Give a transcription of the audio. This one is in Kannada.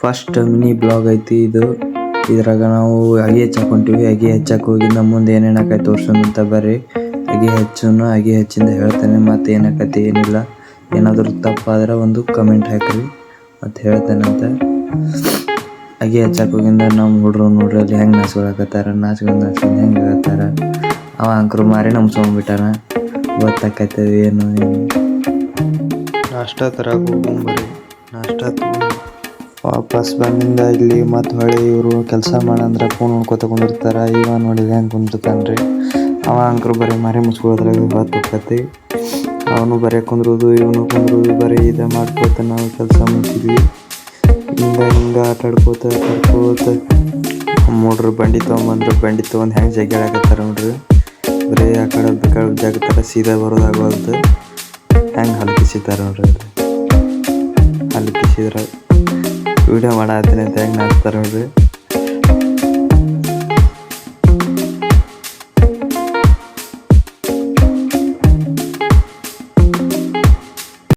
ಫಸ್ಟ್ ಮಿನಿ ಬ್ಲಾಗ್ ಐತಿ ಇದು. ಇದ್ರಾಗ ನಾವು ಅಗಿ ಹಚ್ಚಾಕೊಂತೀವಿ. ಅಗಿ ಹಚ್ಚಾಕ ಹೋಗಿ ನಮ್ಮ ಮುಂದೆ ಏನೇನು ಆಕೈತಿ ತೋರ್ಸೋಣ ಅಂತ ಬರ್ರಿ. ಅಗಿ ಹಚ್ಚಿಂದ ಹೇಳ್ತೇನೆ ಮತ್ತೆ ಏನಾಕತಿ ಏನಿಲ್ಲ. ಏನಾದರೂ ತಪ್ಪಾದ್ರೆ ಒಂದು ಕಮೆಂಟ್ ಹಾಕ್ರಿ ಮತ್ತು ಹೇಳ್ತೇನಂತ. ಅಗಿ ಹಚ್ಚಾಕ ಹೋಗಿಂದ ನಮ್ಮ ಹುಡ್ರು ನೋಡ್ರಿ ಅಲ್ಲಿ ಹೆಂಗೆ ನಾಚ್ಕೊಳಕತ್ತಾರ. ನಾಚ್ಕೊಂಡು ಹೆಂಗೆ ಆಗತ್ತಾರ. ಅವ ಅಂಕರು ಮಾರಿ ನಮ್ಸ್ಕೊಂಡ್ಬಿಟ್ಟಾನ. ಗೊತ್ತಾಕೈತದ ಏನು ನಾಷ್ಟ ತರಕ ಹೋಗ್ಬರ್ರಿ. ನಾಷ್ಟ ವಾಪಸ್ ಬಂದಿಂದ ಇಲ್ಲಿ ಮತ್ತು ಹೊಳ್ಳಿ ಇವರು ಕೆಲಸ ಮಾಡಂದ್ರೆ ಫೋನ್ ನೋಡ್ಕೊತ ಕುಂದಿರ್ತಾರೆ. ಇವ ನೋಡಿದ್ರೆ ಹೆಂಗೆ ಕುಂದಿರ್ತಾನ್ರಿ. ಅವ ಅಂಕರು ಬರೀ ಮಾರಿ ಮುಚ್ಕೊಳ್ಳೋದ್ರಾಗ ಹೊತ್ತುಕತಿ. ಅವನು ಬರೀ ಕುಂದ್ರೋದು ಇವನು ಕುಂದ್ರೋದು ಬರೀ ಇದೇ ಮಾಡ್ಕೋತ ನಾವು ಕೆಲಸ ಮುಗಿಸಿದ್ವಿ. ಹಿಂಗೆ ಆಟಾಡ್ಕೋತ ನೋಡ್ರಿ ಬಂಡಿ ತೊಗೊಂಬಂದ್ರೆ ಬಂಡಿ ತೊಗೊಂಡು ಹೆಂಗೆ ಜಗ್ಗಾಡಕತ್ತಾರ ನೋಡ್ರಿ. ಬರೀ ಆ ಕಡೆ ಜಾಗತ್ತಾರ ಸೀದಾ ಬರೋದಾಗವಲ್ದು. ಹೆಂಗೆ ಹಲ್ಕಿಸಿದ್ದಾರೆ ನೋಡ್ರಿ. ಹಲ್ಕಿಸಿದ್ರೆ ವಿಡಿಯೋ ಮಾಡತ್ತೀನಿ ಅಂತ ಹೆಂಗೆ ನಾಚ್ತಾರೆ ನೋಡ್ರಿ.